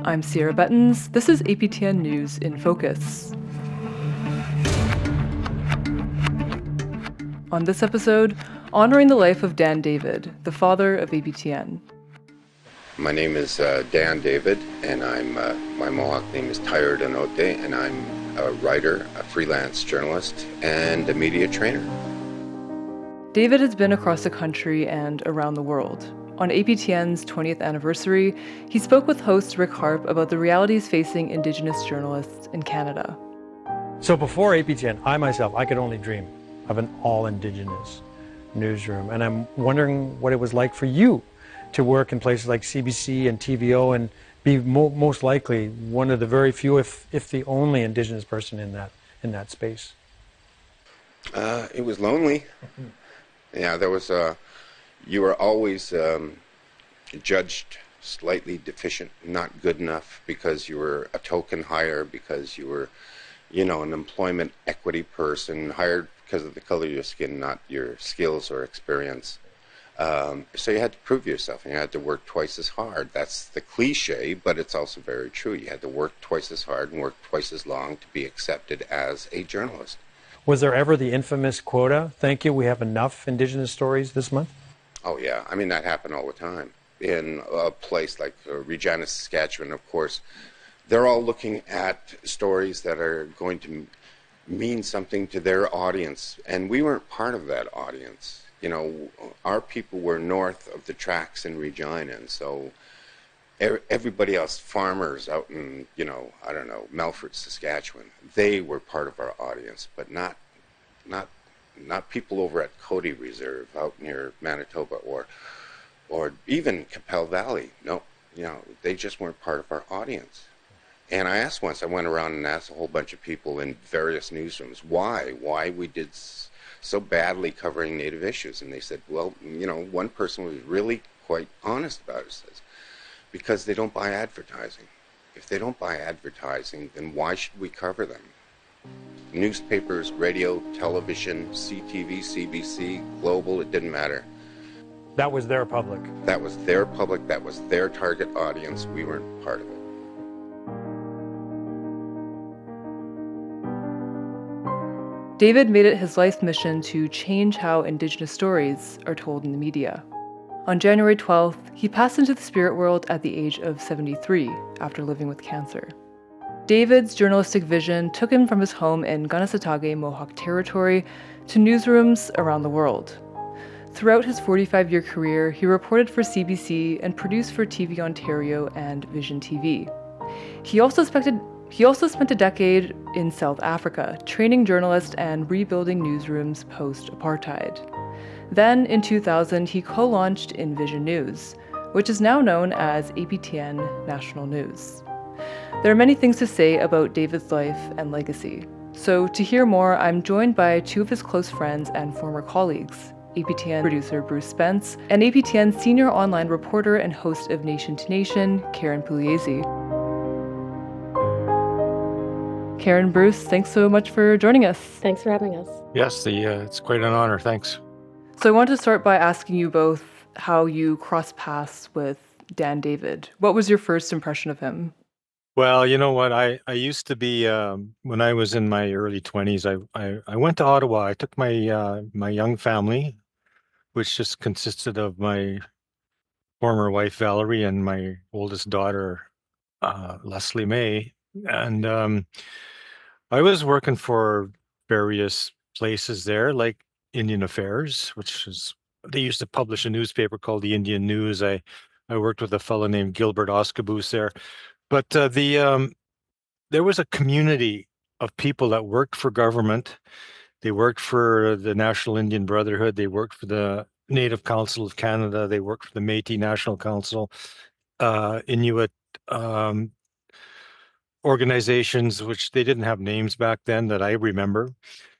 I'm Cierra Bettens. This is APTN News InFocus. On this episode, honoring the life of Dan David, the father of APTN. My name is Dan David, and my Mohawk name is Tired Anote, and I'm a writer, a freelance journalist, and a media trainer. David has been across the country and around the world. On APTN's 20th anniversary, he spoke with host Rick Harp about the realities facing Indigenous journalists in Canada. So before APTN, I could only dream of an all-Indigenous newsroom. And I'm wondering what it was like for you to work in places like CBC and TVO and be most likely one of the very few, if the only Indigenous person in that space. It was lonely. Yeah, there was you were always judged slightly deficient, not good enough, because you were a token hire, because you were, an employment equity person, hired because of the color of your skin, not your skills or experience. So you had to prove yourself, and you had to work twice as hard. That's the cliche, but it's also very true. You had to work twice as hard and work twice as long to be accepted as a journalist. Was there ever the infamous quota, "Thank you, we have enough Indigenous stories this month"? Oh, yeah. I mean, that happened all the time. In a place like Regina, Saskatchewan, of course, they're all looking at stories that are going to mean something to their audience, and we weren't part of that audience. Our people were north of the tracks in Regina, and so everybody else, farmers out in, Melfort, Saskatchewan, they were part of our audience, but not people over at Cody Reserve out near Manitoba or even Capel Valley. No, they just weren't part of our audience. And I went around and asked a whole bunch of people in various newsrooms why we did so badly covering Native issues. And they said, well, one person was really quite honest about it. Says, because they don't buy advertising. If they don't buy advertising, then why should we cover them? Newspapers, radio, television, CTV, CBC, Global, it didn't matter. That was their public. That was their public, that was their target audience. We weren't part of it. David made it his life's mission to change how Indigenous stories are told in the media. On January 12th, he passed into the spirit world at the age of 73 after living with cancer. David's journalistic vision took him from his home in Kanesatake, Mohawk territory, to newsrooms around the world. Throughout his 45-year career, he reported for CBC and produced for TVOntario and VISION TV. He also spent a decade in South Africa, training journalists and rebuilding newsrooms post-apartheid. Then, in 2000, he co-launched InVision News, which is now known as APTN National News. There are many things to say about David's life and legacy. So, to hear more, I'm joined by two of his close friends and former colleagues, APTN producer Bruce Spence and APTN senior online reporter and host of Nation-to-Nation, Karyn Pugliese. Karyn, Bruce, thanks so much for joining us. Thanks for having us. Yes, it's quite an honor. Thanks. So I want to start by asking you both how you crossed paths with Dan David. What was your first impression of him? Well, you know what? I used to be when I was in my early 20s. I went to Ottawa. I took my my young family, which just consisted of my former wife Valerie and my oldest daughter Leslie May, and I was working for various places there, like Indian Affairs, which is, they used to publish a newspaper called the Indian News. I worked with a fellow named Gilbert Oscaboose there. But there was a community of people that worked for government. They worked for the National Indian Brotherhood. They worked for the Native Council of Canada. They worked for the Métis National Council, Inuit organizations, which they didn't have names back then that I remember.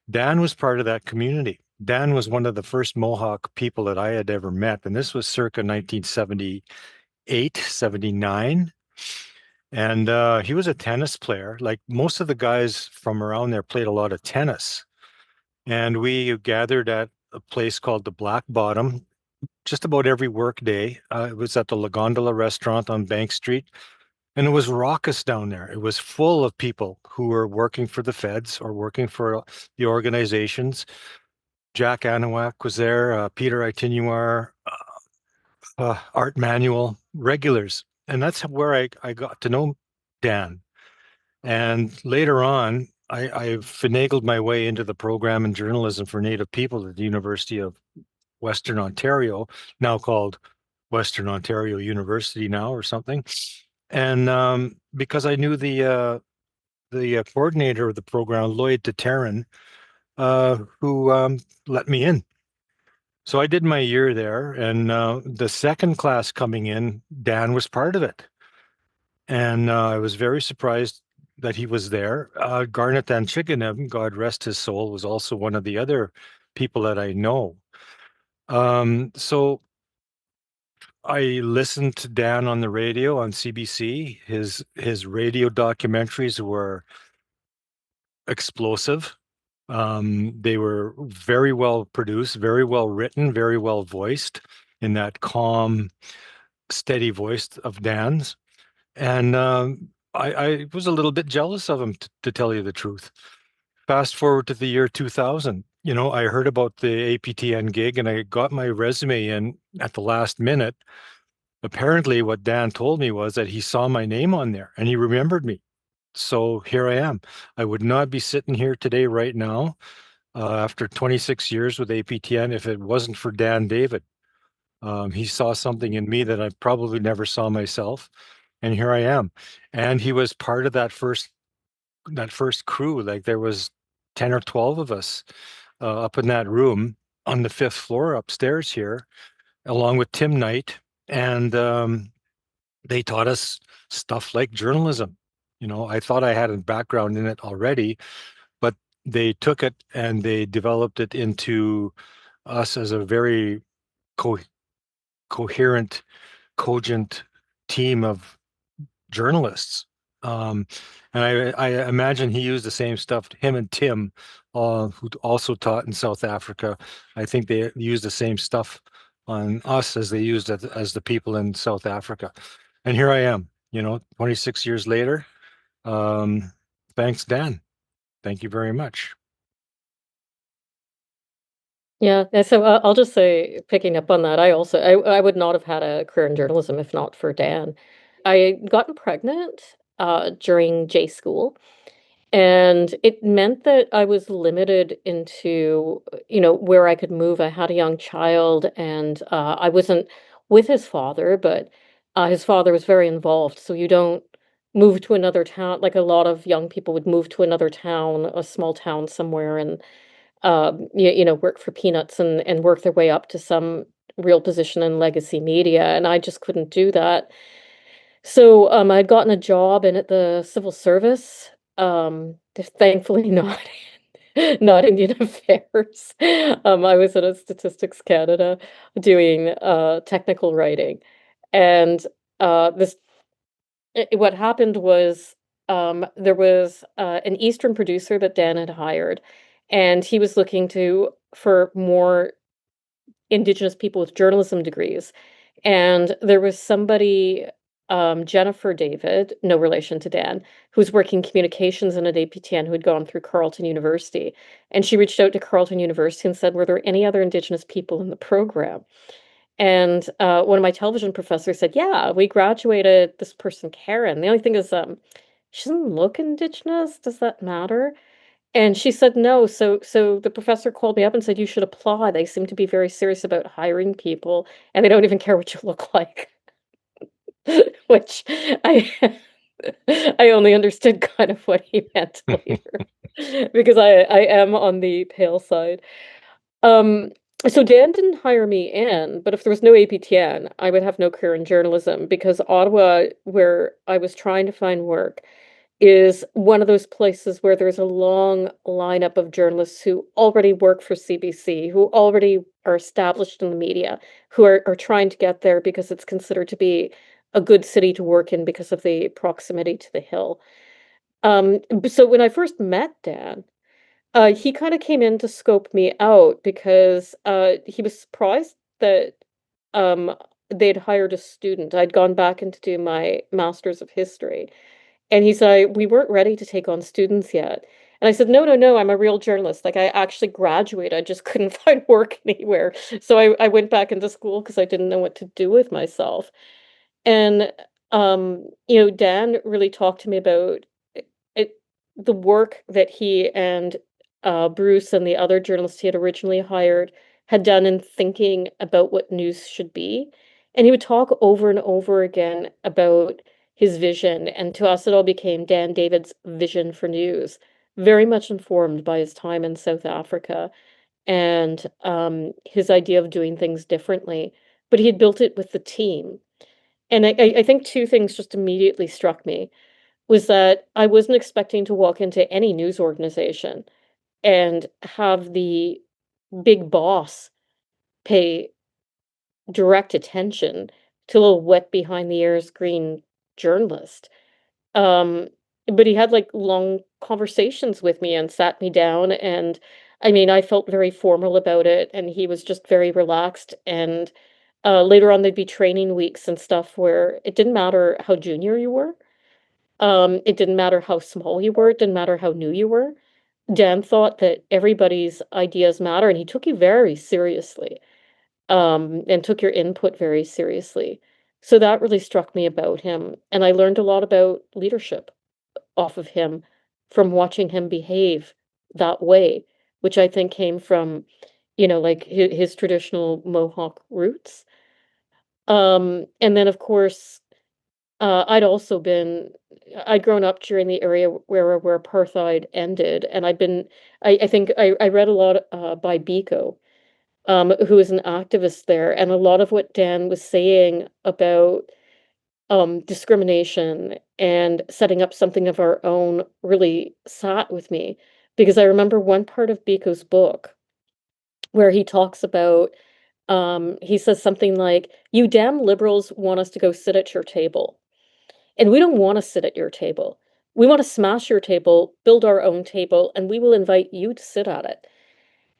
Dan was part of that community. Dan was one of the first Mohawk people that I had ever met, and this was circa 1978, 79. And he was a tennis player. Like most of the guys from around there played a lot of tennis. And we gathered at a place called the Black Bottom just about every work day. It was at the La Gondola restaurant on Bank Street. And it was raucous down there. It was full of people who were working for the feds or working for the organizations. Jack Anawak was there, Peter Itinuar, Art Manuel, regulars. And that's where I got to know Dan. And later on, I finagled my way into the program in journalism for Native people at the University of Western Ontario, now called Western Ontario University now or something. And because I knew the coordinator of the program, Lloyd Tateran, who let me in. So I did my year there, and the second class coming in, Dan was part of it. And I was very surprised that he was there. Garnet Anchiganem, God rest his soul, was also one of the other people that I know. So I listened to Dan on the radio on CBC. His radio documentaries were explosive. They were very well produced, very well written, very well voiced in that calm, steady voice of Dan's. And I was a little bit jealous of him, to tell you the truth. Fast forward to the year 2000. I heard about the APTN gig and I got my resume in at the last minute. Apparently, what Dan told me was that he saw my name on there and he remembered me. So here I am. I would not be sitting here today, right now, after 26 years with APTN, if it wasn't for Dan David. He saw something in me that I probably never saw myself, and here I am. And he was part of that first crew. Like there was 10 or 12 of us up in that room on the 5th floor upstairs here, along with Tim Knight, and they taught us stuff like journalism. I thought I had a background in it already, but they took it and they developed it into us as a very coherent, cogent team of journalists. And I imagine he used the same stuff. Him and Tim, who also taught in South Africa, I think they used the same stuff on us as they used as the people in South Africa. And here I am, 26 years later. Thanks, Dan. Thank you very much. Yeah, and so I'll just say, picking up on that, I would not have had a career in journalism if not for Dan. I had gotten pregnant during J school, and it meant that I was limited into, where I could move. I had a young child, and I wasn't with his father, but his father was very involved. So you don't move to another town like a lot of young people would move to another town, a small town somewhere, and work for peanuts and work their way up to some real position in legacy media, and I just couldn't do that. So, I'd gotten a job in at the civil service, thankfully not not Indian Affairs. I was at a Statistics Canada doing, technical writing, and, this what happened was, there was, an Eastern producer that Dan had hired, and he was looking for more Indigenous people with journalism degrees. And there was somebody, Jennifer David, no relation to Dan, who was working communications in at APTN, who had gone through Carleton University. And she reached out to Carleton University and said, were there any other Indigenous people in the program? And one of my television professors said, yeah, we graduated this person, Karyn. The only thing is, she doesn't look Indigenous. Does that matter? And she said no. So the professor called me up and said, you should apply. They seem to be very serious about hiring people, and they don't even care what you look like. Which I I only understood kind of what he meant later, because I am on the pale side. Um, so Dan didn't hire me in, but if there was no APTN, I would have no career in journalism, because Ottawa, where I was trying to find work, is one of those places where there's a long lineup of journalists who already work for CBC, who already are established in the media, who are trying to get there because it's considered to be a good city to work in because of the proximity to the Hill. So when I first met Dan, he kind of came in to scope me out because he was surprised that they'd hired a student. I'd gone back in to do my Master's of History. And he said, we weren't ready to take on students yet. And I said, no, no, no, I'm a real journalist. Like I actually graduated. I just couldn't find work anywhere. So I went back into school because I didn't know what to do with myself. And Dan really talked to me about it, the work that he and Bruce and the other journalists he had originally hired had done in thinking about what news should be. And he would talk over and over again about his vision. And to us, it all became Dan David's vision for news, very much informed by his time in South Africa and his idea of doing things differently. But he had built it with the team. And I think two things just immediately struck me was that I wasn't expecting to walk into any news organization and have the big boss pay direct attention to a little wet behind the ears green journalist. Um, but he had like long conversations with me and sat me down, and I mean, I felt very formal about it, and he was just very relaxed. And later on, there'd be training weeks and stuff where it didn't matter how junior you were. It didn't matter how small you were, it didn't matter how new you were. Dan thought that everybody's ideas matter, and he took you very seriously, and took your input very seriously. So that really struck me about him, and I learned a lot about leadership off of him from watching him behave that way, which I think came from, like his traditional Mohawk roots. And then of course, I'd also been I'd grown up during the area where apartheid ended, and I think I read a lot by Biko, who is an activist there, and a lot of what Dan was saying about discrimination and setting up something of our own really sat with me because I remember one part of Biko's book where he talks about he says something like, "You damn liberals want us to go sit at your table." And we don't want to sit at your table. We want to smash your table, build our own table, and we will invite you to sit at it.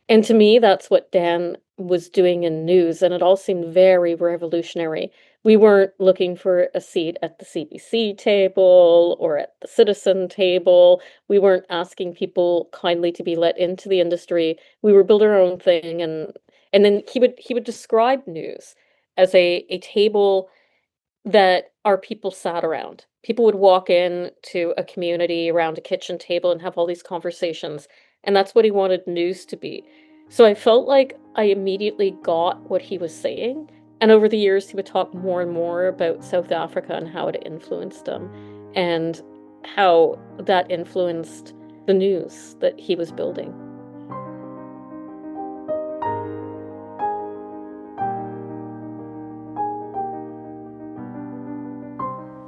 And to me, that's what Dan was doing in news, and it all seemed very revolutionary. We weren't looking for a seat at the CBC table or at the Citizen table. We weren't asking people kindly to be let into the industry. We were building our own thing, and then he would describe news as a table that our people sat around. People would walk in to a community around a kitchen table and have all these conversations, and that's what he wanted news to be. So I felt like I immediately got what he was saying, and over the years he would talk more and more about South Africa and how it influenced him, and how that influenced the news that he was building.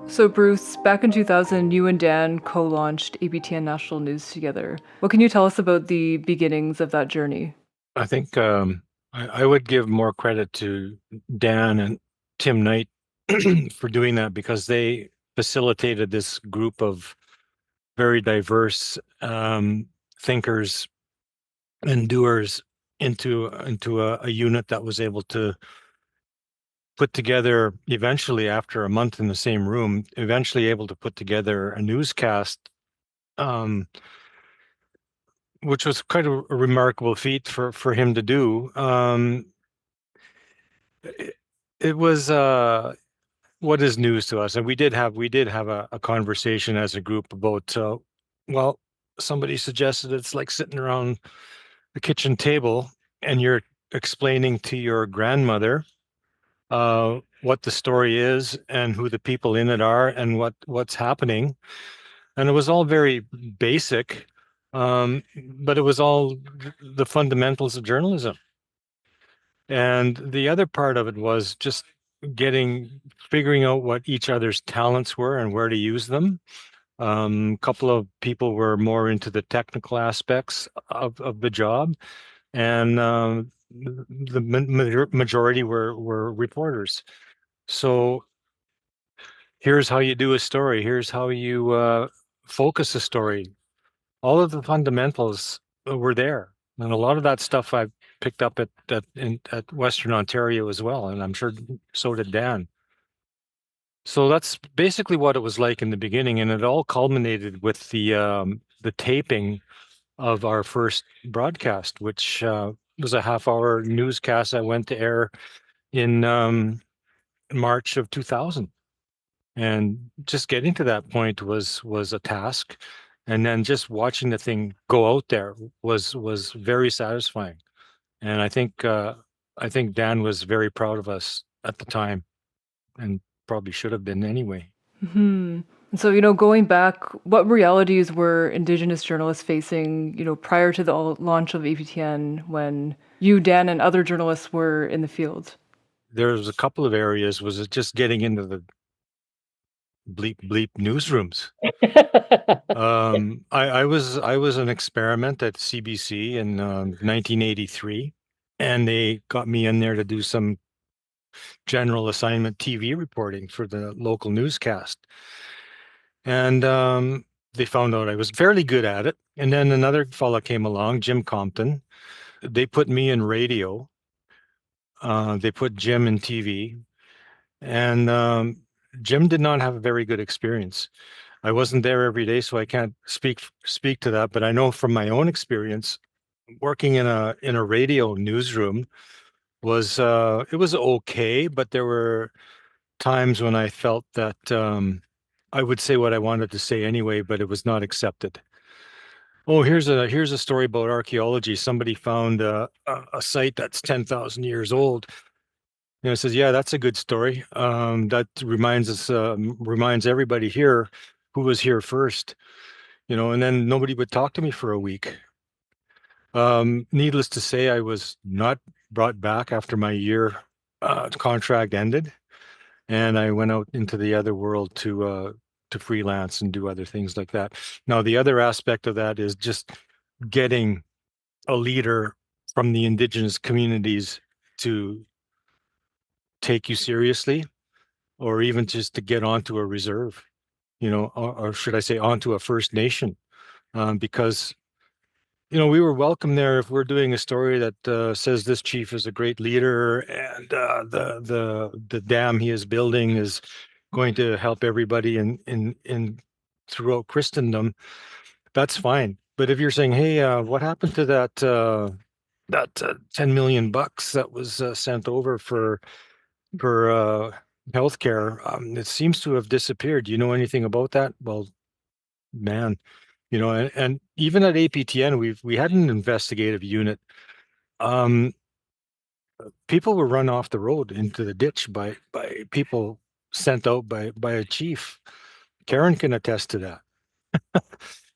So, Bruce, back in 2000, you and Dan co-launched APTN National News together. What can you tell us about the beginnings of that journey? I think I would give more credit to Dan and Tim Knight for doing that because they facilitated this group of very diverse thinkers and doers into a unit that was able to put together eventually, after a month in the same room, eventually able to put together a newscast, which was quite a remarkable feat for him to do. It was what is news to us, and we did have a conversation as a group about well, somebody suggested it's like sitting around the kitchen table and you're explaining to your grandmother what the story is and who the people in it are and what's happening. And it was all very basic, but it was all the fundamentals of journalism. And the other part of it was just figuring out what each other's talents were and where to use them. A couple of people were more into the technical aspects of the job, and the majority were reporters. So here's how you do a story. Here's how you focus a story. All of the fundamentals were there, and a lot of that stuff picked up at Western Ontario as well, and I'm sure so did Dan. So that's basically what it was like in the beginning, and it all culminated with the taping of our first broadcast, which was a half-hour newscast that went to air in March of 2000. And just getting to that point was a task, and then just watching the thing go out there was very satisfying. And I think Dan was very proud of us at the time, and probably should have been anyway. And so, going back, what realities were Indigenous journalists facing, prior to the launch of APTN when you, Dan, and other journalists were in the field? There's a couple of areas. Was it just getting into the bleep bleep newsrooms? I was an experiment at CBC in 1983, and they got me in there to do some general assignment TV reporting for the local newscast. And they found out I was fairly good at it. And then another fella came along, Jim Compton. They put me in radio. They put Jim in TV. And Jim did not have a very good experience. I wasn't there every day, so I can't speak to that. But I know from my own experience, working in a radio newsroom was it was okay, but there were times when I felt that I would say what I wanted to say anyway, but it was not accepted. Oh, here's a story about archaeology. Somebody found a site that's 10,000 years old. It says, yeah, that's a good story. That reminds everybody here who was here first. And then nobody would talk to me for a week. Needless to say, I was not brought back after my year contract ended, and I went out into the other world to freelance and do other things like that. Now, the other aspect of that is just getting a leader from the Indigenous communities to take you seriously, or even just to get onto a reserve, or should I say onto a First Nation, because we were welcome there if we're doing a story that says this chief is a great leader and the dam he is building is going to help everybody in throughout Christendom. That's fine. But if you're saying, hey, what happened to that 10 million bucks that was sent over for healthcare, it seems to have disappeared. Do you know anything about that? Well, man, and even at APTN, we had an investigative unit. People were run off the road into the ditch by people sent out by a chief. Karyn can attest to that.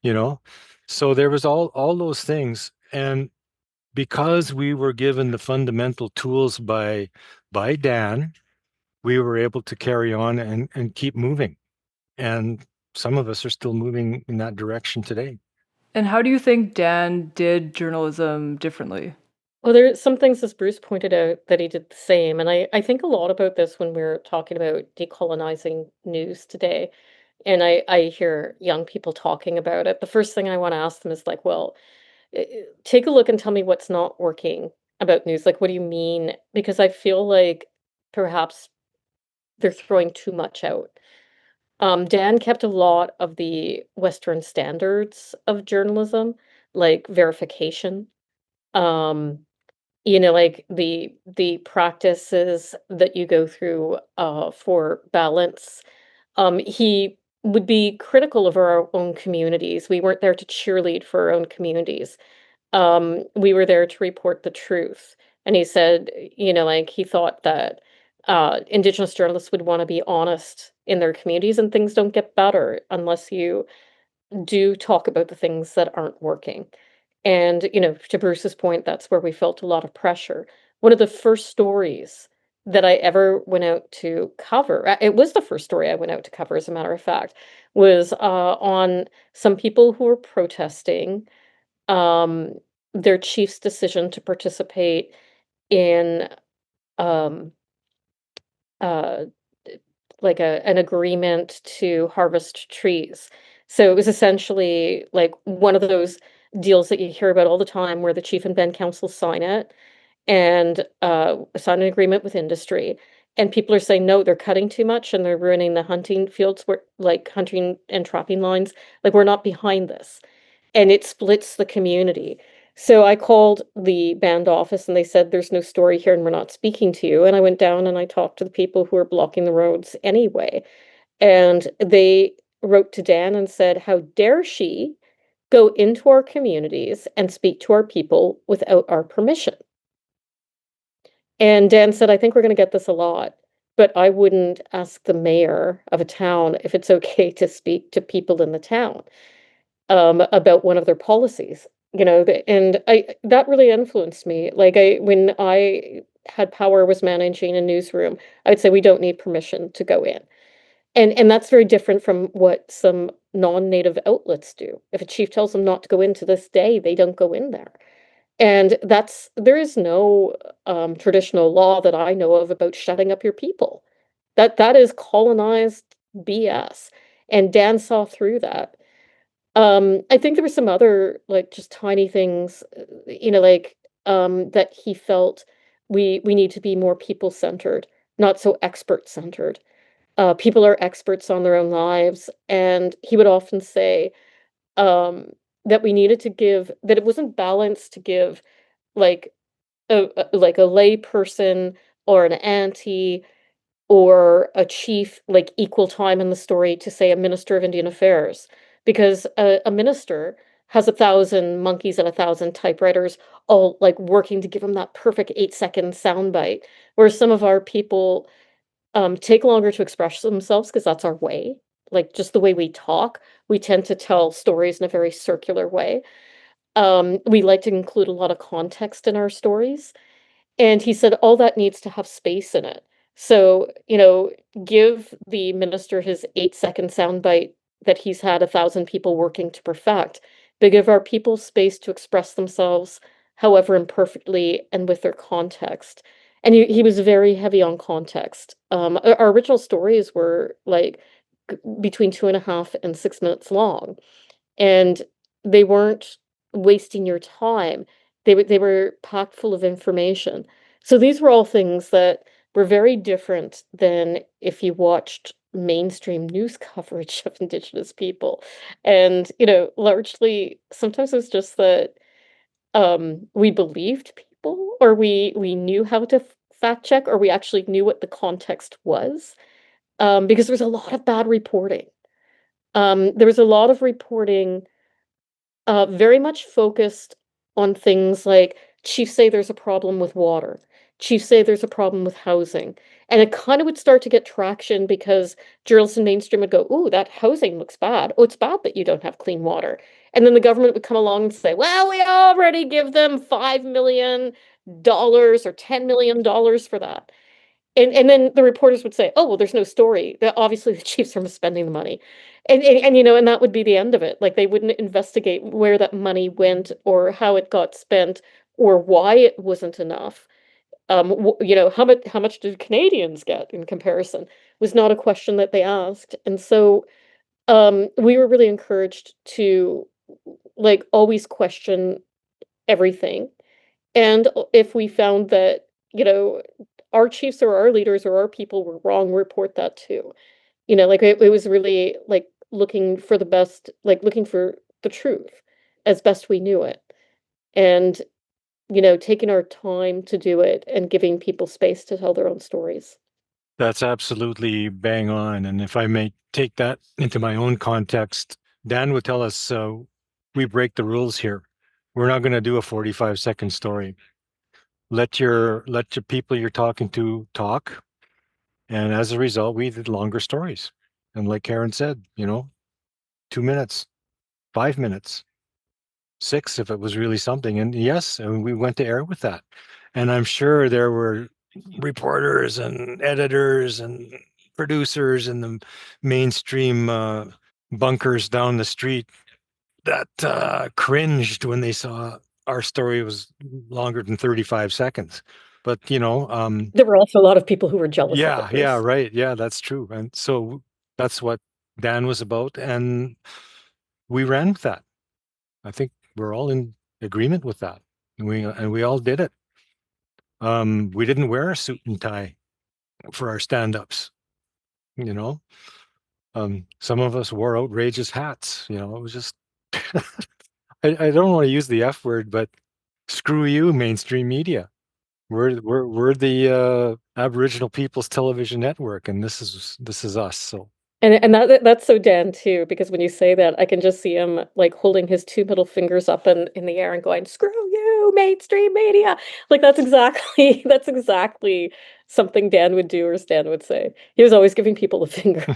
you know so there was all those things, and because we were given the fundamental tools by Dan, we were able to carry on and keep moving, and some of us are still moving in that direction today. And how do you think Dan did journalism differently? Well, there are some things, as Bruce pointed out, that he did the same. And I think a lot about this when we're talking about decolonizing news today. And I hear young people talking about it. The first thing I want to ask them is like, well, take a look and tell me what's not working about news. Like, what do you mean? Because I feel like perhaps they're throwing too much out. Dan kept a lot of the Western standards of journalism, like verification. Um, like the practices that you go through for balance. He would be critical of our own communities. We weren't there to cheerlead for our own communities. We were there to report the truth. And he said, like he thought that Indigenous journalists would want to be honest in their communities, and things don't get better unless you do talk about the things that aren't working. And, to Bruce's point, that's where we felt a lot of pressure. One of the first stories that I ever went out to cover, it was the first story I went out to cover, as a matter of fact, was on some people who were protesting um, their chief's decision to participate in um, uh, like an agreement to harvest trees. So it was essentially like one of those deals that you hear about all the time where the chief and band council sign it and sign an agreement with industry. And people are saying, no, they're cutting too much and they're ruining the hunting fields, where like hunting and trapping lines. Like, we're not behind this. And it splits the community. So I called the band office and they said, there's no story here and we're not speaking to you. And I went down and I talked to the people who are blocking the roads anyway. And they wrote to Dan and said, how dare she go into our communities and speak to our people without our permission? And Dan said, I think we're going to get this a lot, but I wouldn't ask the mayor of a town if it's okay to speak to people in the town about one of their policies. And that really influenced me. Like, when I had power, was managing a newsroom, I would say we don't need permission to go in. And that's very different from what some non-native outlets do. If a chief tells them not to go in, to this day, they don't go in there. And there is no traditional law that I know of about shutting up your people. That is colonized BS. And Dan saw through that. I think there were some other, like, just tiny things, that he felt we need to be more people-centered, not so expert-centered. People are experts on their own lives, and he would often say um, that we needed to give, that it wasn't balanced to give like like a lay person or an auntie or a chief like equal time in the story to, say, a minister of Indian Affairs, because a minister has 1,000 monkeys and 1,000 typewriters all like working to give him that perfect 8-second soundbite, whereas some of our people take longer to express themselves because that's our way. Like, just the way we talk, we tend to tell stories in a very circular way. We like to include a lot of context in our stories. And he said all that needs to have space in it. So, give the minister his 8-second soundbite that he's had 1,000 people working to perfect, but give our people space to express themselves, however imperfectly and with their context. And he was very heavy on context. Our original stories were like between 2.5 and 6 minutes long, and they weren't wasting your time. They were packed full of information. So these were all things that were very different than if you watched mainstream news coverage of Indigenous people. And, largely sometimes it was just that we believed people, or we knew how to fact check, or we actually knew what the context was. Because there was a lot of bad reporting. There was a lot of reporting very much focused on things like chiefs say there's a problem with water, chiefs say there's a problem with housing. And it kind of would start to get traction because journalists in mainstream would go, "Ooh, that housing looks bad. Oh, it's bad that you don't have clean water." And then the government would come along and say, "Well, we already give them $5 million or $10 million for that." And then the reporters would say, "Oh, well, there's no story. That obviously the chiefs are spending the money." And that would be the end of it. Like, they wouldn't investigate where that money went or how it got spent or why it wasn't enough. How much did Canadians get in comparison was not a question that they asked. And so we were really encouraged to, like, always question everything. And if we found that, you know, our chiefs or our leaders or our people were wrong, report that too. Like, it was really like looking for the truth as best we knew it. And, taking our time to do it and giving people space to tell their own stories. That's absolutely bang on. And if I may take that into my own context, Dan would tell us, we break the rules here. We're not going to do a 45-second story. Let your people you're talking to talk. And as a result, we did longer stories. And like Karyn said, 2 minutes, 5 minutes, 6 if it was really something. And yes, and we went to air with that. And I'm sure there were reporters and editors and producers in the mainstream bunkers down the street that cringed when they saw our story was longer than 35 seconds. But There were also a lot of people who were jealous of it, yeah, Bruce. right. Yeah, that's true. And so that's what Dan was about. And we ran with that. I think we're all in agreement with that. And we all did it. We didn't wear a suit and tie for our stand-ups, you know. Some of us wore outrageous hats, you know. It was just I don't want to use the F word, but screw you, mainstream media. We're the Aboriginal People's Television Network, and this is us. So And that's so Dan too, because when you say that, I can just see him like holding his two middle fingers up in the air and going, "Screw you, mainstream media!" Like that's exactly that's exactly something Dan would do or Stan would say. He was always giving people the finger.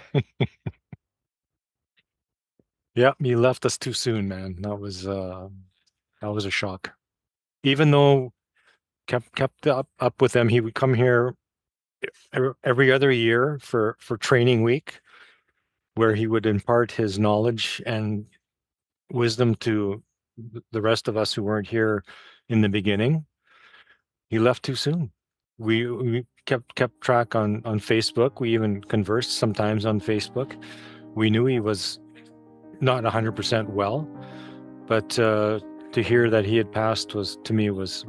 yeah, he left us too soon, man. That was a shock. Even though kept up with him, he would come here every other year for training week, where he would impart his knowledge and wisdom to the rest of us who weren't here in the beginning. He left too soon. We kept track on Facebook. We even conversed sometimes on Facebook. We knew he was not 100% well, but to hear that he had passed was, to me, was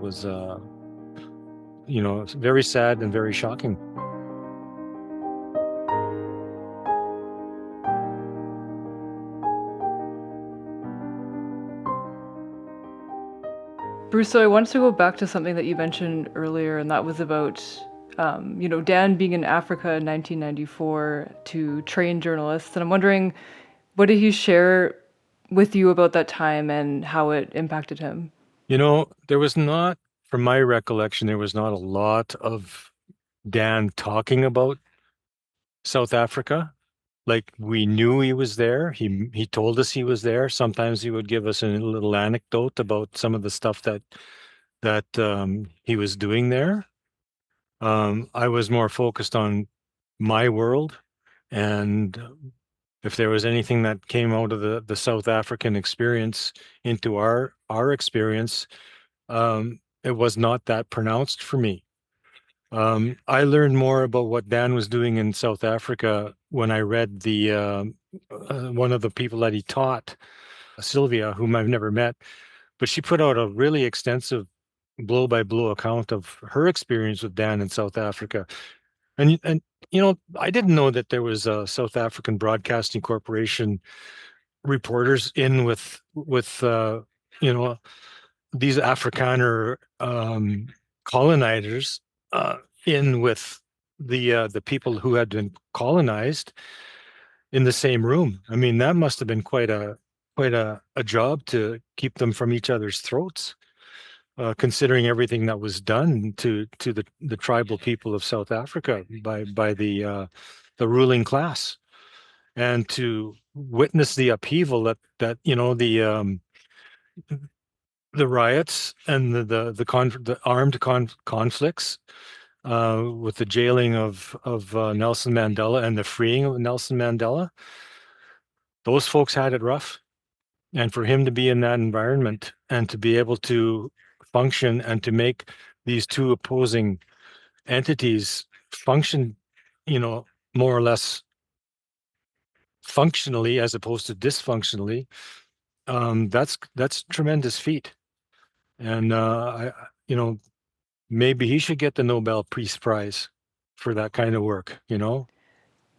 very sad and very shocking. Bruce, so I wanted to go back to something that you mentioned earlier, and that was about, Dan being in Africa in 1994 to train journalists. And I'm wondering, what did he share with you about that time and how it impacted him? You know, there was not, from my recollection, there was not a lot of Dan talking about South Africa. Like, we knew he was there. He told us he was there. Sometimes he would give us a little anecdote about some of the stuff that he was doing there. I was more focused on my world, and if there was anything that came out of the South African experience into our experience, it was not that pronounced for me. I learned more about what Dan was doing in South Africa when I read the one of the people that he taught, Sylvia, whom I've never met, but she put out a really extensive blow-by-blow account of her experience with Dan in South Africa. And I didn't know that there was a South African Broadcasting Corporation reporters in with you know these Afrikaner colonizers in with the people who had been colonized in the same room. I mean, that must have been quite a job to keep them from each other's throats, considering everything that was done to the tribal people of South Africa by the ruling class, and to witness the upheaval that the riots and the armed conflicts, with the jailing of Nelson Mandela and the freeing of Nelson Mandela. Those folks had it rough, and for him to be in that environment and to be able to function and to make these two opposing entities function, more or less functionally as opposed to dysfunctionally, that's tremendous feat. And maybe he should get the Nobel Peace Prize for that kind of work,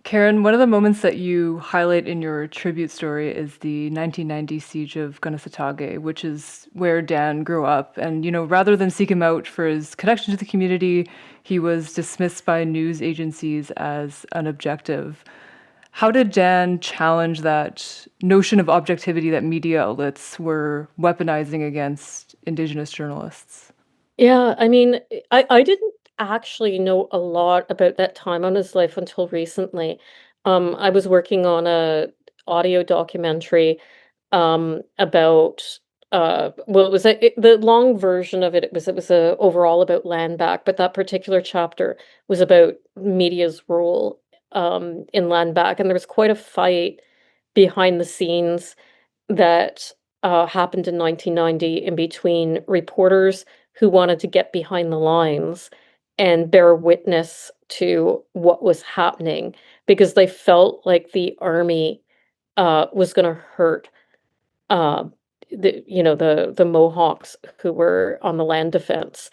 Karyn, one of the moments that you highlight in your tribute story is the 1990 siege of Gunnesatage, which is where Dan grew up. And, rather than seek him out for his connection to the community, he was dismissed by news agencies as unobjective. How did Dan challenge that notion of objectivity that media outlets were weaponizing against Indigenous journalists? Yeah, I mean, I didn't actually know a lot about that time on his life until recently. I was working on a audio documentary about well, it was the long version of it was a overall about land back, but that particular chapter was about media's role in land back, and there was quite a fight behind the scenes that happened in 1990 in between reporters who wanted to get behind the lines and bear witness to what was happening because they felt like the army was going to hurt uh, the Mohawks who were on the land defense,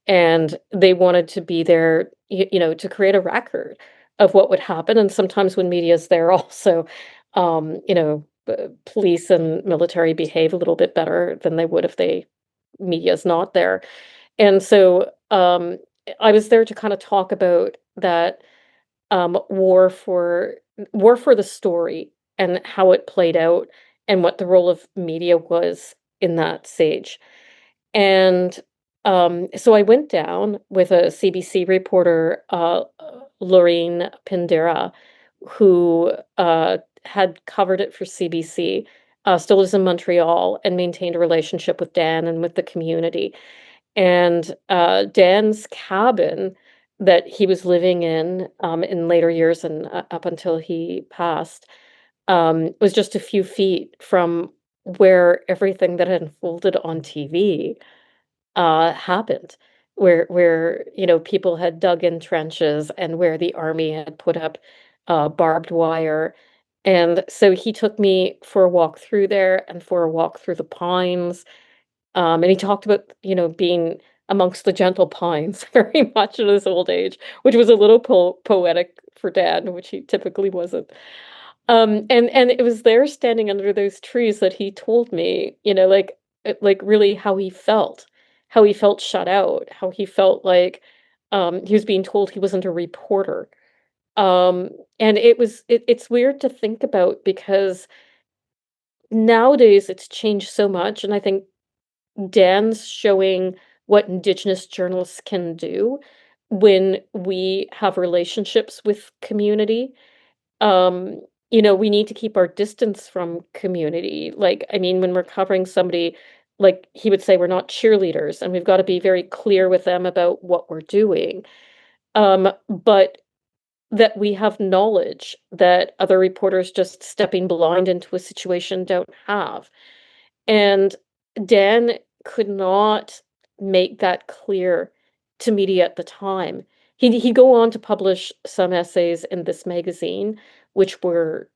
and they wanted to be there, to create a record of what would happen. And sometimes when media's there, also, police and military behave a little bit better than they would if media's not there. And so I was there to kind of talk about that, war for the story and how it played out and what the role of media was in that stage. And so I went down with a CBC reporter, Lorraine Pindera, who had covered it for CBC, still lives in Montreal, and maintained a relationship with Dan and with the community. And Dan's cabin that he was living in later years and up until he passed, was just a few feet from where everything that had unfolded on TV happened, where people had dug in trenches and where the army had put up barbed wire. And so he took me for a walk through there and for a walk through the pines, and he talked about, being amongst the gentle pines very much in his old age, which was a little poetic for Dad, which he typically wasn't. And it was there standing under those trees that he told me, like really how he felt shut out, how he felt like he was being told he wasn't a reporter. Um, and it's weird to think about because nowadays it's changed so much, and I think Dan's showing what Indigenous journalists can do when we have relationships with community. Um, we need to keep our distance from community. Like, I mean, when we're covering somebody, like he would say, we're not cheerleaders, and we've got to be very clear with them about what we're doing. But that we have knowledge that other reporters just stepping blind into a situation don't have. And Dan could not make that clear to media at the time. He'd go on to publish some essays in this magazine, which were,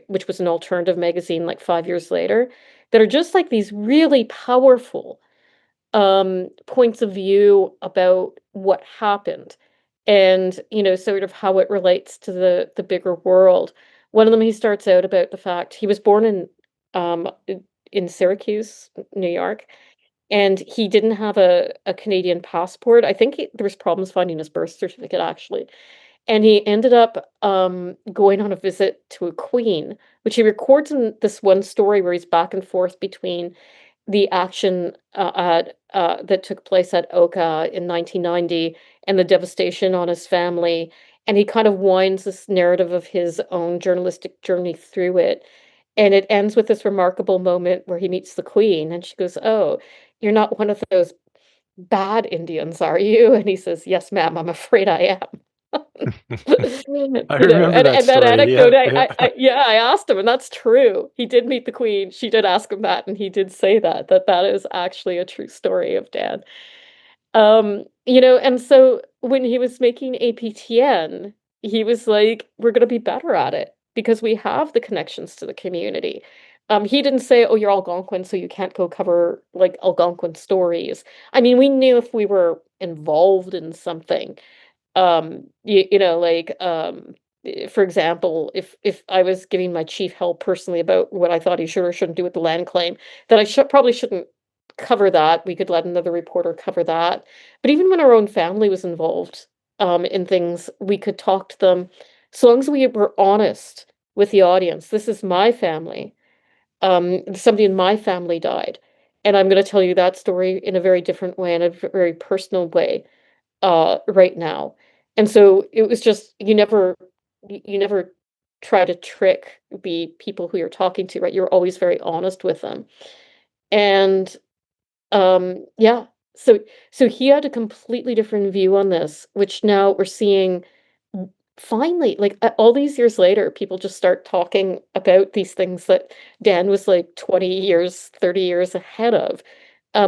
which was an alternative magazine like 5 years later, that are just like these really powerful points of view about what happened and, sort of how it relates to the bigger world. One of them, he starts out about the fact he was born um, in Syracuse, New York, and he didn't have a Canadian passport. I think there was problems finding his birth certificate, actually. And he ended up going on a visit to a queen, which he records in this one story where he's back and forth between the action that took place at Oka in 1990 and the devastation on his family. And he kind of winds this narrative of his own journalistic journey through it. And it ends with this remarkable moment where he meets the queen, and she goes, "Oh, you're not one of those bad Indians, are you?" And he says, "Yes, ma'am, I'm afraid I am." I remember that And that story. Yeah, anecdote, yeah. I asked him, and that's true. He did meet the queen. She did ask him that, and he did say that is actually a true story of Dan. And so when he was making APTN, he was like, "We're going to be better at it because we have the connections to the community." He didn't say, "Oh, you're Algonquin, so you can't go cover like Algonquin stories." I mean, we knew if we were involved in something, for example, if I was giving my chief help personally about what I thought he should or shouldn't do with the land claim, that I probably shouldn't cover that. We could let another reporter cover that. But even when our own family was involved in things, we could talk to them, so long as we were honest with the audience. This is my family. Somebody in my family died, and I'm going to tell you that story in a very different way, in a very personal way, right now. And so it was just, you never try to trick the people who you're talking to, right? You're always very honest with them. And yeah, so he had a completely different view on this, which now we're seeing finally, like all these years later, people just start talking about these things that Dan was like 20 years, 30 years ahead of,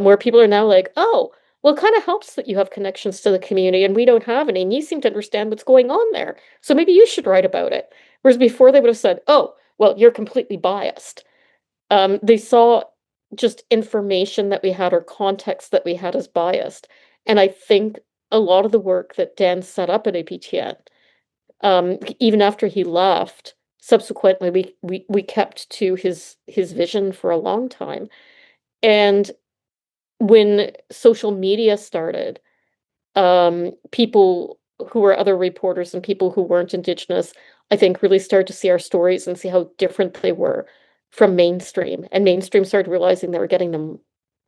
where people are now like, "Oh, well, it kind of helps that you have connections to the community and we don't have any, and you seem to understand what's going on there. So maybe you should write about it." Whereas before they would have said, "Oh, well, you're completely biased." They saw just information that we had or context that we had as biased. And I think a lot of the work that Dan set up at APTN, even after he left, subsequently we kept to his vision for a long time. And when social media started, people who were other reporters and people who weren't Indigenous, I think, really started to see our stories and see how different they were from mainstream. And mainstream started realizing they were getting them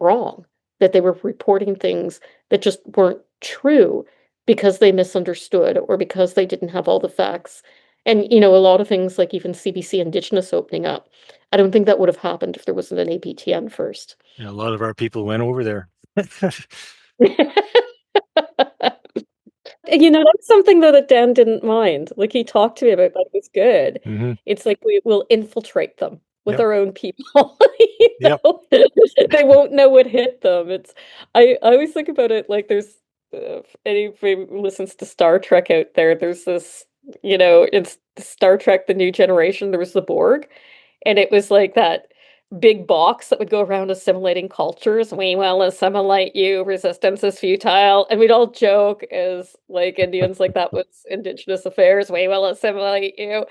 wrong, that they were reporting things that just weren't true because they misunderstood or because they didn't have all the facts. And, a lot of things like even CBC Indigenous opening up, I don't think that would have happened if there wasn't an APTN first. Yeah, a lot of our people went over there. That's something though that Dan didn't mind. Like he talked to me about that. It was good. Hmm. It's like we will infiltrate them with Yep. our own people. You Yep. know? They won't know what hit them. I always think about it like there's if anybody who listens to Star Trek out there, there's this, it's Star Trek The New Generation, there was the Borg. And it was like that big box that would go around assimilating cultures. We will assimilate you, resistance is futile. And we'd all joke as like Indians, like that was Indigenous affairs. We will assimilate you.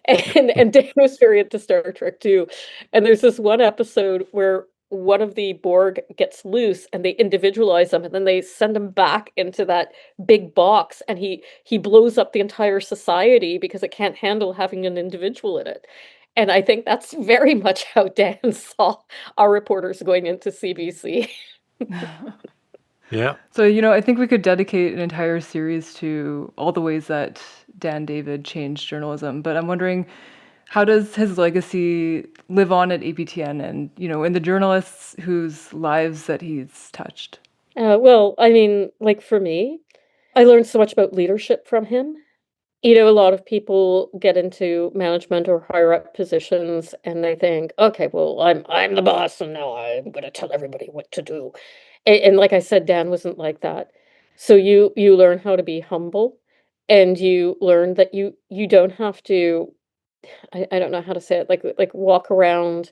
And Dan was very into Star Trek too. And there's this one episode where one of the Borg gets loose and they individualize them and then they send him back into that big box and he blows up the entire society because it can't handle having an individual in it. And I think that's very much how Dan saw our reporters going into CBC. Yeah. So, I think we could dedicate an entire series to all the ways that Dan David changed journalism. But I'm wondering, how does his legacy live on at APTN and, in the journalists whose lives that he's touched? Well, I mean, like for me, I learned so much about leadership from him. A lot of people get into management or higher up positions and they think, okay, well, I'm the boss and now I'm going to tell everybody what to do. And like I said, Dan wasn't like that. So you learn how to be humble and you learn that you don't have to I don't know how to say it, like walk around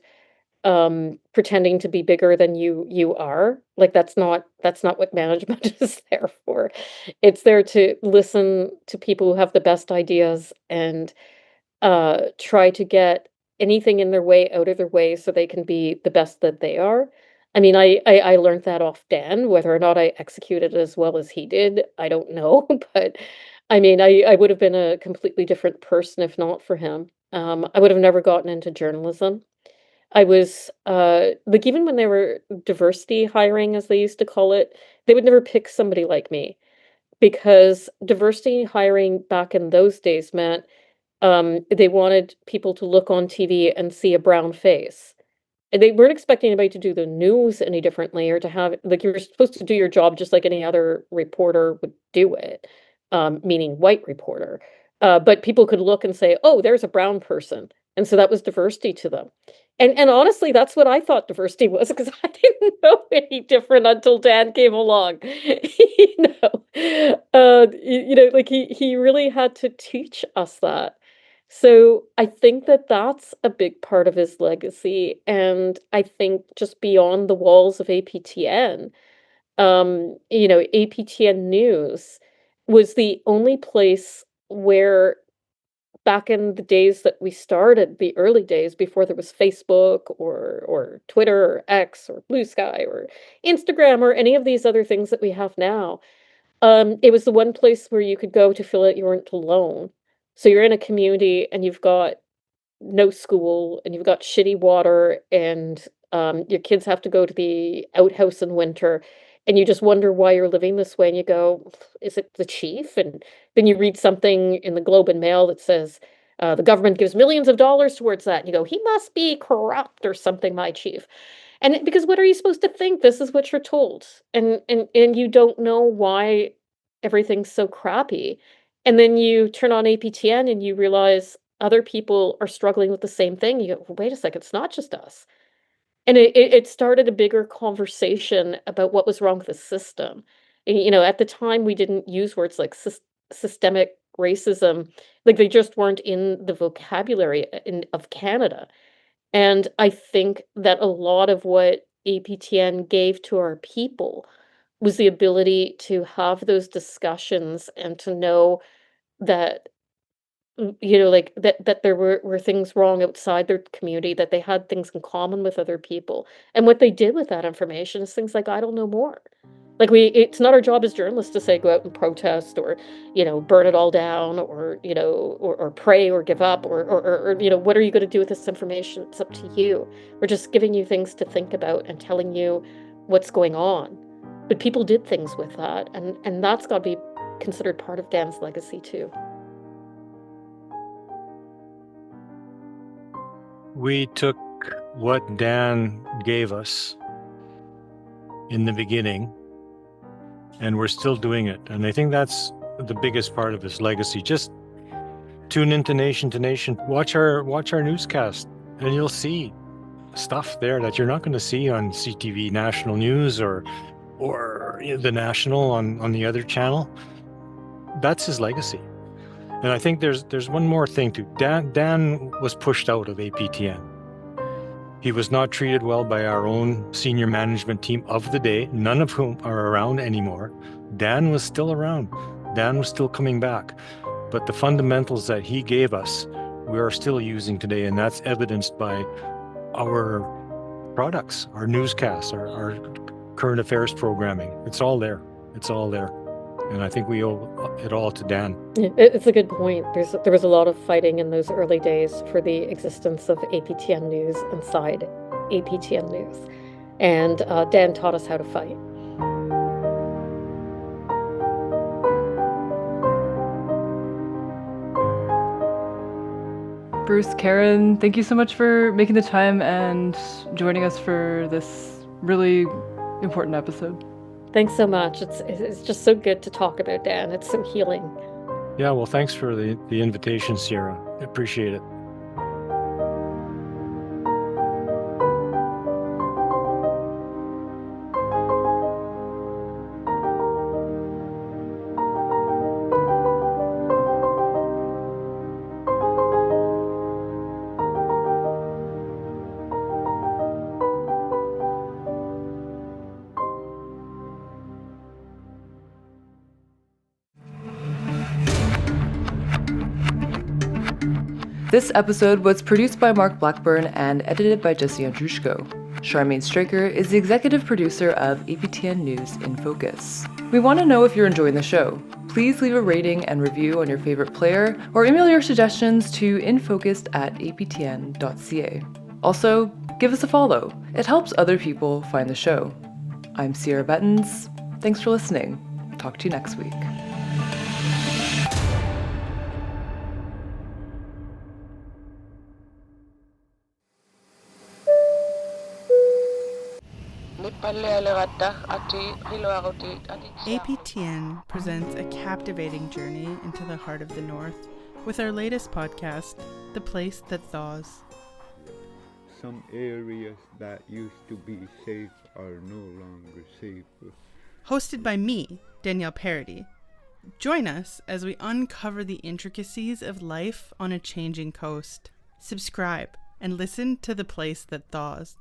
pretending to be bigger than you are. Like that's not what management is there for. It's there to listen to people who have the best ideas and try to get anything in their way out of their way so they can be the best that they are. I mean, I learned that off Dan. Whether or not I executed as well as he did, I don't know. But I mean, I would have been a completely different person if not for him. I would have never gotten into journalism. I was like even when they were diversity hiring, as they used to call it, they would never pick somebody like me because diversity hiring back in those days meant they wanted people to look on TV and see a brown face. And they weren't expecting anybody to do the news any differently or to have like you were supposed to do your job just like any other reporter would do it, meaning white reporter. But people could look and say, "Oh, there's a brown person," and so that was diversity to them. And honestly, that's what I thought diversity was because I didn't know any different until Dan came along. Like he really had to teach us that. So I think that that's a big part of his legacy, and I think just beyond the walls of APTN, APTN News was the only place where back in the days that we started, the early days before there was Facebook or Twitter or X or Blue Sky or Instagram or any of these other things that we have now, it was the one place where you could go to feel like you weren't alone. So you're in a community and you've got no school and you've got shitty water and your kids have to go to the outhouse in winter and you just wonder why you're living this way and you go, is it the chief? And then you read something in the Globe and Mail that says the government gives millions of dollars towards that. And you go, he must be corrupt or something, my chief. And because what are you supposed to think? This is what you're told. And you don't know why everything's so crappy. And then you turn on APTN and you realize other people are struggling with the same thing. You go, well, wait a second, it's not just us. And it started a bigger conversation about what was wrong with the system. And, at the time, we didn't use words like systemic racism, like they just weren't in the vocabulary of Canada. And I think that a lot of what APTN gave to our people was the ability to have those discussions and to know that like that there were things wrong outside their community, that they had things in common with other people. And what they did with that information is things like, "I don't know more." Like it's not our job as journalists to say go out and protest or, burn it all down or, or pray or give up or what are you going to do with this information? It's up to you. We're just giving you things to think about and telling you what's going on. But people did things with that, and that's got to be considered part of Dan's legacy too. We took what Dan gave us in the beginning, and we're still doing it. And I think that's the biggest part of his legacy. Just tune into Nation-to-Nation, watch our newscast, and you'll see stuff there that you're not going to see on CTV National News or the National on the other channel. That's his legacy. And I think there's one more thing too. Dan was pushed out of APTN. He was not treated well by our own senior management team of the day, none of whom are around anymore. Dan was still around. Dan was still coming back. But the fundamentals that he gave us, we are still using today, and that's evidenced by our products, our newscasts, our current affairs programming. It's all there. It's all there. And I think we owe it all to Dan. It's a good point. There was a lot of fighting in those early days for the existence of APTN News inside APTN News. And Dan taught us how to fight. Bruce, Karyn, thank you so much for making the time and joining us for this really important episode. Thanks so much. It's just so good to talk about Dan. It's so healing. Yeah, well, thanks for the invitation, Cierra. I appreciate it. This episode was produced by Mark Blackburn and edited by Jesse Andrushko. Charmaine Straker is the executive producer of APTN News InFocus. We want to know if you're enjoying the show. Please leave a rating and review on your favorite player or email your suggestions to infocus@aptn.ca. Also, give us a follow. It helps other people find the show. I'm Cierra Bettens. Thanks for listening. Talk to you next week. APTN presents a captivating journey into the heart of the North with our latest podcast, The Place That Thaws. Some areas that used to be safe are no longer safe. Hosted by me, Danielle Parody. Join us as we uncover the intricacies of life on a changing coast. Subscribe and listen to The Place That Thaws.